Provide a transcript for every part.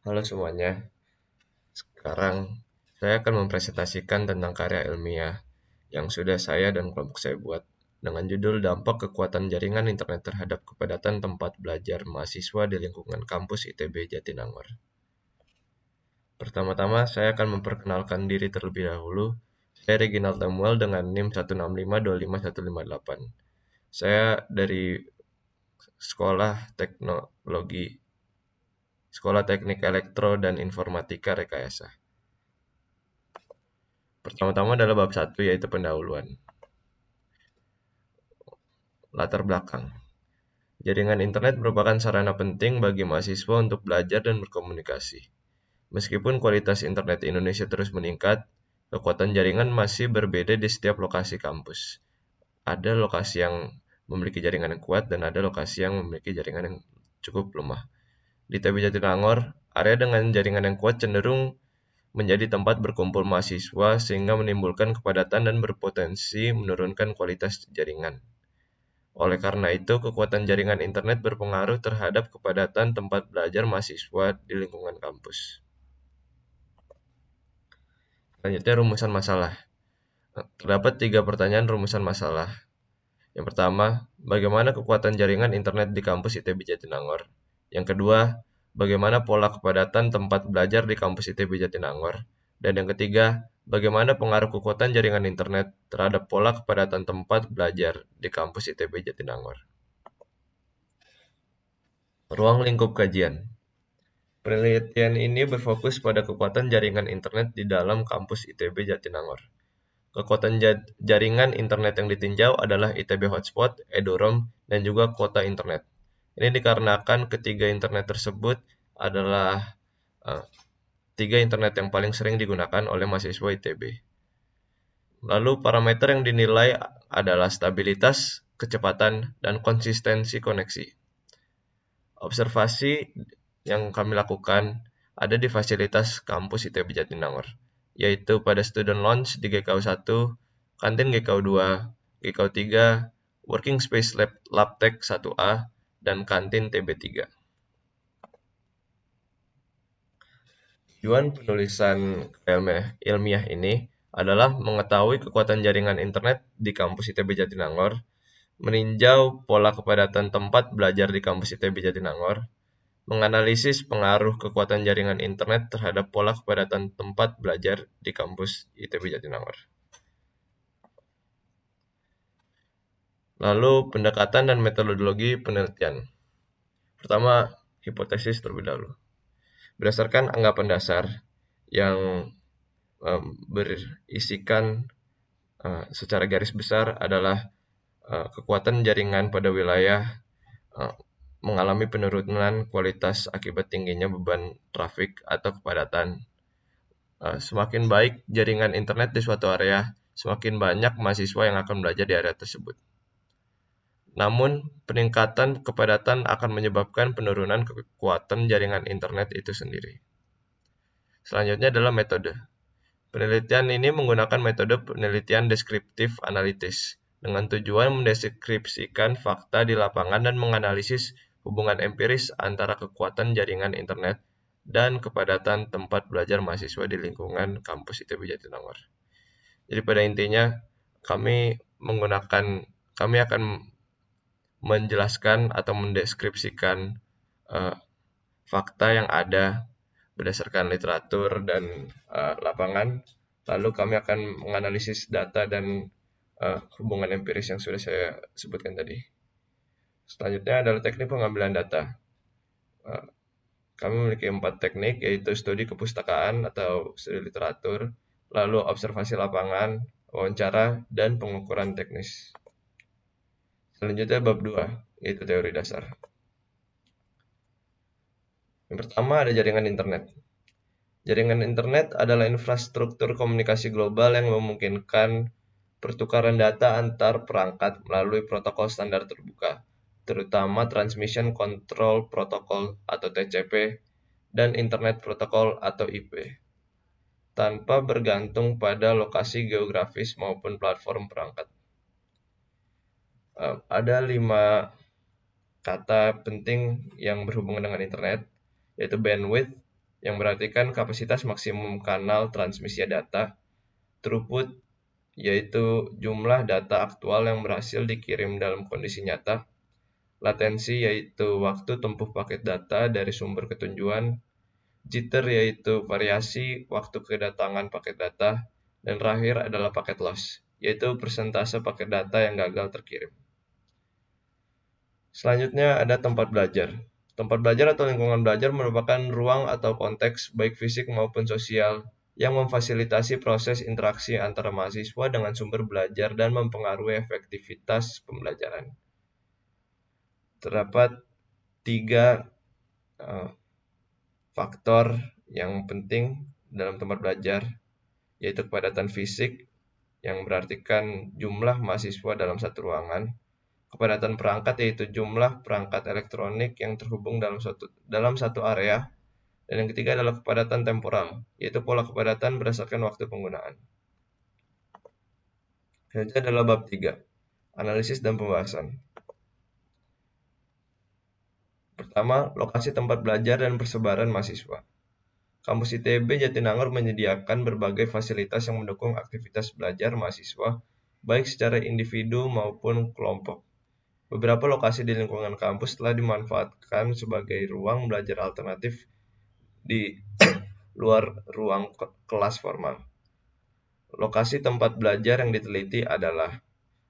Halo semuanya, sekarang saya akan mempresentasikan tentang karya ilmiah yang sudah saya dan kelompok saya buat dengan judul Dampak Kekuatan Jaringan Internet Terhadap Kepadatan Tempat Belajar Mahasiswa di Lingkungan Kampus ITB Jatinangor. Pertama-tama, saya akan memperkenalkan diri terlebih dahulu. Saya Reginald Samuel dengan NIM 165255158. Saya dari Sekolah Teknik Elektro dan Informatika Rekayasa. Pertama-tama adalah bab 1 yaitu pendahuluan. Latar belakang. Jaringan internet merupakan sarana penting bagi mahasiswa untuk belajar dan berkomunikasi. Meskipun kualitas internet di Indonesia terus meningkat, kekuatan jaringan masih berbeda di setiap lokasi kampus. Ada lokasi yang memiliki jaringan yang kuat dan ada lokasi yang memiliki jaringan yang cukup lemah. Di ITB Jatinangor, area dengan jaringan yang kuat cenderung menjadi tempat berkumpul mahasiswa sehingga menimbulkan kepadatan dan berpotensi menurunkan kualitas jaringan. Oleh karena itu, kekuatan jaringan internet berpengaruh terhadap kepadatan tempat belajar mahasiswa di lingkungan kampus. Selanjutnya, rumusan masalah. Terdapat 3 pertanyaan rumusan masalah. Yang pertama, bagaimana kekuatan jaringan internet di kampus ITB Jatinangor? Yang kedua, bagaimana pola kepadatan tempat belajar di kampus ITB Jatinangor? Dan yang ketiga, bagaimana pengaruh kekuatan jaringan internet terhadap pola kepadatan tempat belajar di kampus ITB Jatinangor? Ruang lingkup kajian. Penelitian ini berfokus pada kekuatan jaringan internet di dalam kampus ITB Jatinangor. Kekuatan jaringan internet yang ditinjau adalah ITB Hotspot, Eduroam, dan juga kuota internet. Ini dikarenakan ketiga internet tersebut adalah tiga internet yang paling sering digunakan oleh mahasiswa ITB. Lalu parameter yang dinilai adalah stabilitas, kecepatan, dan konsistensi koneksi. Observasi yang kami lakukan ada di fasilitas kampus ITB Jatinangor, yaitu pada student lounge di GKU 1, kantin GKU 2, GKU 3, working space Labtech 1A, dan kantin TB 3. Tujuan penulisan ilmiah ini adalah mengetahui kekuatan jaringan internet di kampus ITB Jatinangor, meninjau pola kepadatan tempat belajar di kampus ITB Jatinangor, menganalisis pengaruh kekuatan jaringan internet terhadap pola kepadatan tempat belajar di kampus ITB Jatinangor. Lalu pendekatan dan metodologi penelitian. Pertama, hipotesis terlebih dahulu. Berdasarkan anggapan dasar yang berisikan secara garis besar adalah kekuatan jaringan pada wilayah mengalami penurunan kualitas akibat tingginya beban trafik atau kepadatan. Semakin baik jaringan internet di suatu area, semakin banyak mahasiswa yang akan belajar di area tersebut. Namun, peningkatan kepadatan akan menyebabkan penurunan kekuatan jaringan internet itu sendiri. Selanjutnya adalah metode. Penelitian ini menggunakan metode penelitian deskriptif analitis dengan tujuan mendeskripsikan fakta di lapangan dan menganalisis hubungan empiris antara kekuatan jaringan internet dan kepadatan tempat belajar mahasiswa di lingkungan kampus ITB Jatinangor. Jadi pada intinya kami akan menjelaskan atau mendeskripsikan fakta yang ada berdasarkan literatur dan lapangan. Lalu kami akan menganalisis data dan hubungan empiris yang sudah saya sebutkan tadi. Selanjutnya adalah teknik pengambilan data. Kami memiliki 4 teknik, yaitu studi kepustakaan atau studi literatur, lalu observasi lapangan, wawancara, dan pengukuran teknis. Selanjutnya bab 2, yaitu teori dasar. Yang pertama ada jaringan internet. Jaringan internet adalah infrastruktur komunikasi global yang memungkinkan pertukaran data antar perangkat melalui protokol standar terbuka, terutama Transmission Control Protocol atau TCP dan Internet Protocol atau IP, tanpa bergantung pada lokasi geografis maupun platform perangkat. Ada 5 kata penting yang berhubungan dengan internet, yaitu bandwidth, yang berartikan kapasitas maksimum kanal transmisi data, throughput, yaitu jumlah data aktual yang berhasil dikirim dalam kondisi nyata, latensi, yaitu waktu tempuh paket data dari sumber ke tujuan, jitter, yaitu variasi waktu kedatangan paket data, dan terakhir adalah paket loss, yaitu persentase paket data yang gagal terkirim. Selanjutnya ada tempat belajar. Tempat belajar atau lingkungan belajar merupakan ruang atau konteks baik fisik maupun sosial yang memfasilitasi proses interaksi antara mahasiswa dengan sumber belajar dan mempengaruhi efektivitas pembelajaran. Terdapat 3 faktor yang penting dalam tempat belajar, yaitu kepadatan fisik yang berartikan jumlah mahasiswa dalam satu ruangan, kepadatan perangkat yaitu jumlah perangkat elektronik yang terhubung dalam satu area, dan yang ketiga adalah kepadatan temporal, yaitu pola kepadatan berdasarkan waktu penggunaan. Selanjutnya adalah bab 3, analisis dan pembahasan. Pertama, lokasi tempat belajar dan persebaran mahasiswa. Kampus ITB Jatinangor menyediakan berbagai fasilitas yang mendukung aktivitas belajar mahasiswa, baik secara individu maupun kelompok. Beberapa lokasi di lingkungan kampus telah dimanfaatkan sebagai ruang belajar alternatif di luar ruang kelas formal. Lokasi tempat belajar yang diteliti adalah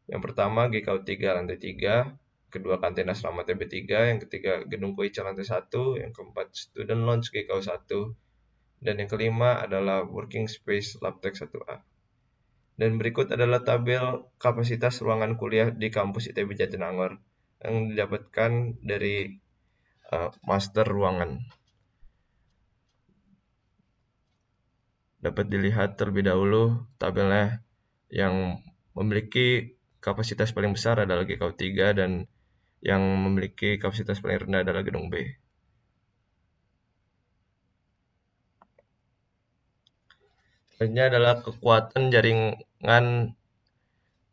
yang pertama GKU 3 lantai 3, kedua kantin asrama TB3, yang ketiga gedung Koica lantai 1, yang keempat student lounge GKU 1, dan yang kelima adalah working space Labtek 1A. Dan berikut adalah tabel kapasitas ruangan kuliah di kampus ITB Jatinangor yang didapatkan dari master ruangan. Dapat dilihat terlebih dahulu tabelnya. Yang memiliki kapasitas paling besar adalah GKU 3 dan yang memiliki kapasitas paling rendah adalah gedung B. Selanjutnya adalah kekuatan jaringan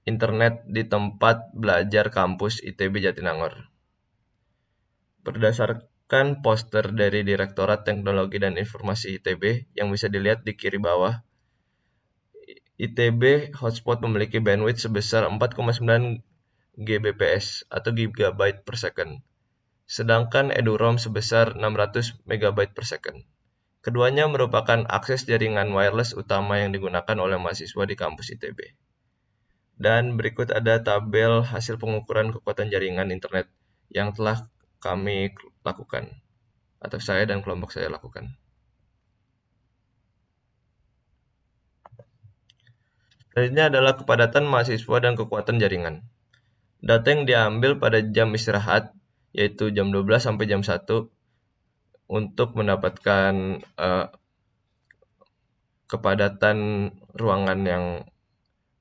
internet di tempat belajar kampus ITB Jatinangor. Berdasarkan poster dari Direktorat Teknologi dan Informasi ITB yang bisa dilihat di kiri bawah, ITB hotspot memiliki bandwidth sebesar 4,9 Gbps atau GB per second, sedangkan eduroam sebesar 600 MB per second. Keduanya merupakan akses jaringan wireless utama yang digunakan oleh mahasiswa di kampus ITB. Dan berikut ada tabel hasil pengukuran kekuatan jaringan internet yang telah kami lakukan, atau saya dan kelompok saya lakukan. Selanjutnya adalah kepadatan mahasiswa dan kekuatan jaringan. Data yang diambil pada jam istirahat, yaitu jam 12 sampai jam 1, untuk mendapatkan kepadatan ruangan yang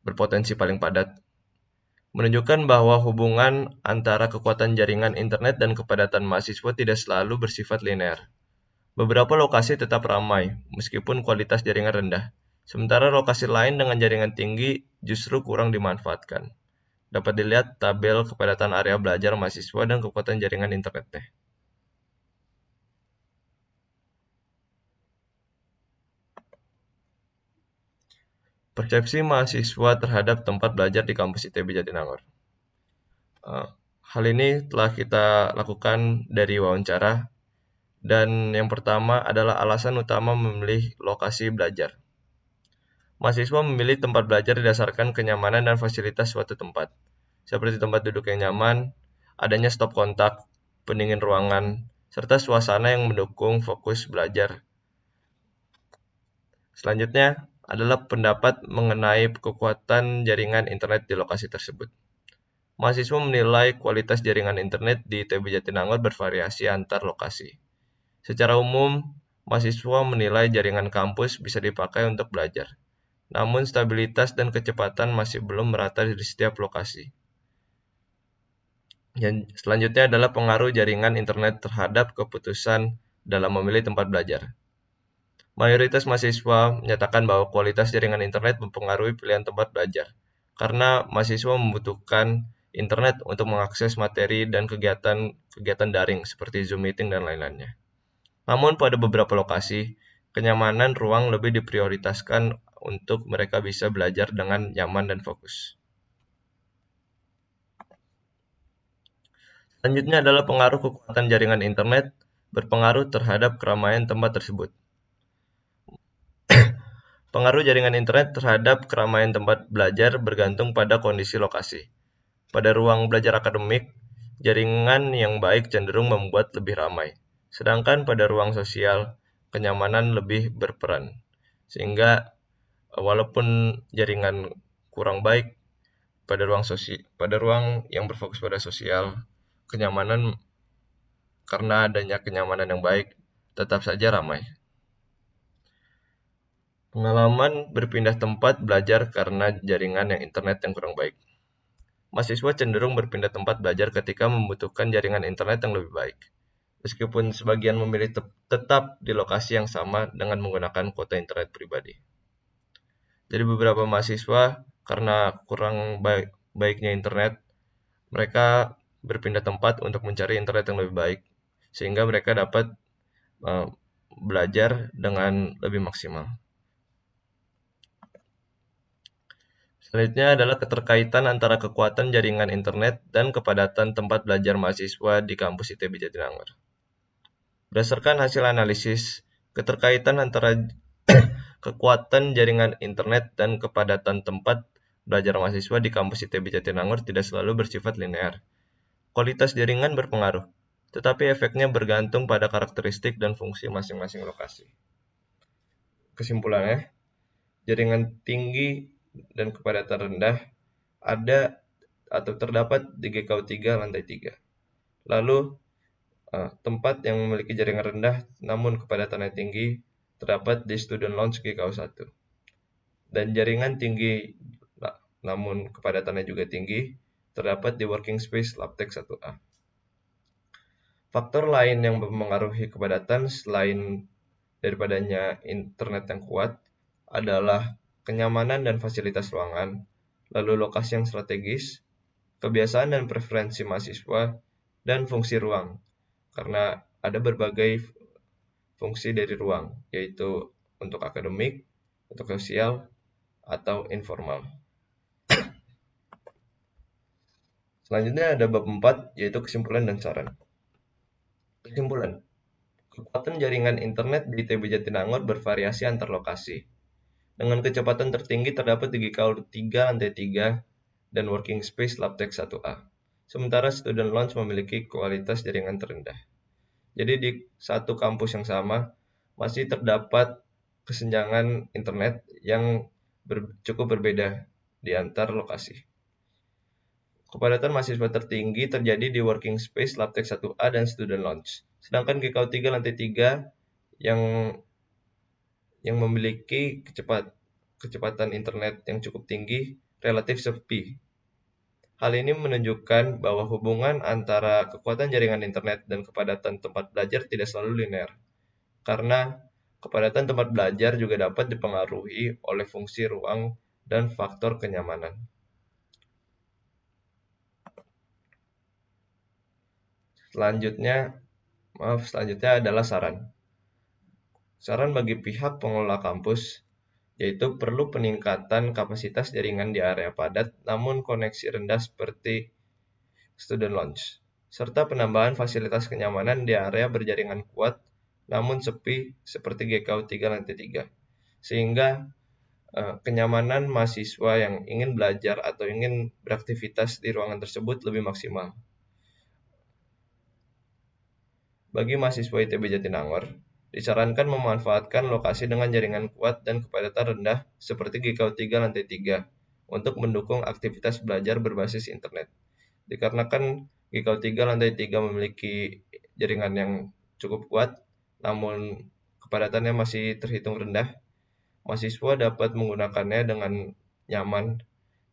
berpotensi paling padat, menunjukkan bahwa hubungan antara kekuatan jaringan internet dan kepadatan mahasiswa tidak selalu bersifat linear. Beberapa lokasi tetap ramai, meskipun kualitas jaringan rendah, sementara lokasi lain dengan jaringan tinggi justru kurang dimanfaatkan. Dapat dilihat tabel kepadatan area belajar mahasiswa dan kekuatan jaringan internetnya. Persepsi mahasiswa terhadap tempat belajar di kampus ITB Jatinangor. Hal ini telah kita lakukan dari wawancara, dan yang pertama adalah alasan utama memilih lokasi belajar. Mahasiswa memilih tempat belajar didasarkan kenyamanan dan fasilitas suatu tempat, seperti tempat duduk yang nyaman, adanya stop kontak, pendingin ruangan, serta suasana yang mendukung fokus belajar. Selanjutnya adalah pendapat mengenai kekuatan jaringan internet di lokasi tersebut. Mahasiswa menilai kualitas jaringan internet di ITB Jatinangor bervariasi antar lokasi. Secara umum, mahasiswa menilai jaringan kampus bisa dipakai untuk belajar, namun stabilitas dan kecepatan masih belum merata di setiap lokasi. Yang selanjutnya adalah pengaruh jaringan internet terhadap keputusan dalam memilih tempat belajar. Mayoritas mahasiswa menyatakan bahwa kualitas jaringan internet mempengaruhi pilihan tempat belajar, karena mahasiswa membutuhkan internet untuk mengakses materi dan kegiatan daring seperti Zoom meeting dan lain-lainnya. Namun pada beberapa lokasi, kenyamanan ruang lebih diprioritaskan untuk mereka bisa belajar dengan nyaman dan fokus. Selanjutnya adalah pengaruh kekuatan jaringan internet berpengaruh terhadap keramaian tempat tersebut. Pengaruh jaringan internet terhadap keramaian tempat belajar bergantung pada kondisi lokasi. Pada ruang belajar akademik, jaringan yang baik cenderung membuat lebih ramai. Sedangkan pada ruang sosial, kenyamanan lebih berperan. Sehingga walaupun jaringan kurang baik pada ruang yang berfokus pada sosial, kenyamanan karena adanya kenyamanan yang baik tetap saja ramai. Pengalaman berpindah tempat belajar karena jaringan yang internet yang kurang baik. Mahasiswa cenderung berpindah tempat belajar ketika membutuhkan jaringan internet yang lebih baik. Meskipun sebagian memilih tetap di lokasi yang sama dengan menggunakan kuota internet pribadi. Jadi beberapa mahasiswa karena kurang baiknya internet, mereka berpindah tempat untuk mencari internet yang lebih baik, sehingga mereka dapat belajar dengan lebih maksimal. Selanjutnya adalah keterkaitan antara kekuatan jaringan internet dan kepadatan tempat belajar mahasiswa di kampus ITB Jatinangor. Berdasarkan hasil analisis, keterkaitan antara kekuatan jaringan internet dan kepadatan tempat belajar mahasiswa di kampus ITB Jatinangor tidak selalu bersifat linear. Kualitas jaringan berpengaruh, tetapi efeknya bergantung pada karakteristik dan fungsi masing-masing lokasi. Kesimpulannya, jaringan tinggi dan kepadatan rendah ada atau terdapat di GKU 3 lantai 3. Lalu tempat yang memiliki jaringan rendah namun kepadatannya tinggi terdapat di Student Lounge GKU 1. Dan jaringan tinggi namun kepadatannya juga tinggi terdapat di Working Space Labtech 1A. Faktor lain yang mempengaruhi kepadatan selain daripadanya internet yang kuat adalah kenyamanan dan fasilitas ruangan, lalu lokasi yang strategis, kebiasaan dan preferensi mahasiswa, dan fungsi ruang. Karena ada berbagai fungsi dari ruang, yaitu untuk akademik, untuk sosial, atau informal. Selanjutnya ada bab 4, yaitu kesimpulan dan saran. Kesimpulan. Kekuatan jaringan internet di ITB Jatinangor bervariasi antar lokasi. Dengan kecepatan tertinggi terdapat di GKU 3 lantai 3 dan Working Space Labtech 1A. Sementara Student Lounge memiliki kualitas jaringan terendah. Jadi di satu kampus yang sama masih terdapat kesenjangan internet yang cukup berbeda di antar lokasi. Kepadatan mahasiswa tertinggi terjadi di Working Space Labtech 1A dan Student Lounge. Sedangkan GKU 3 lantai 3 yang memiliki kecepatan internet yang cukup tinggi relatif sepi. Hal ini menunjukkan bahwa hubungan antara kekuatan jaringan internet dan kepadatan tempat belajar tidak selalu linear. Karena kepadatan tempat belajar juga dapat dipengaruhi oleh fungsi ruang dan faktor kenyamanan. Selanjutnya adalah saran. Saran bagi pihak pengelola kampus, yaitu perlu peningkatan kapasitas jaringan di area padat namun koneksi rendah seperti Student Lounge, serta penambahan fasilitas kenyamanan di area berjaringan kuat namun sepi seperti GKU 3 lantai 3, sehingga kenyamanan mahasiswa yang ingin belajar atau ingin beraktivitas di ruangan tersebut lebih maksimal. Bagi mahasiswa ITB Jatinangor, disarankan memanfaatkan lokasi dengan jaringan kuat dan kepadatan rendah seperti GKU 3 lantai 3 untuk mendukung aktivitas belajar berbasis internet. Dikarenakan GKU 3 lantai 3 memiliki jaringan yang cukup kuat, namun kepadatannya masih terhitung rendah, mahasiswa dapat menggunakannya dengan nyaman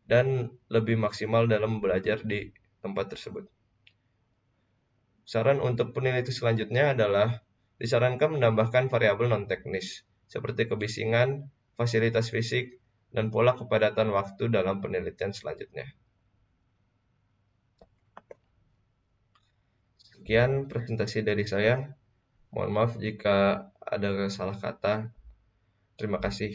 dan lebih maksimal dalam belajar di tempat tersebut. Saran untuk peneliti selanjutnya adalah disarankan menambahkan variabel non-teknis seperti kebisingan, fasilitas fisik, dan pola kepadatan waktu dalam penelitian selanjutnya. Sekian presentasi dari saya. Mohon maaf jika ada salah kata. Terima kasih.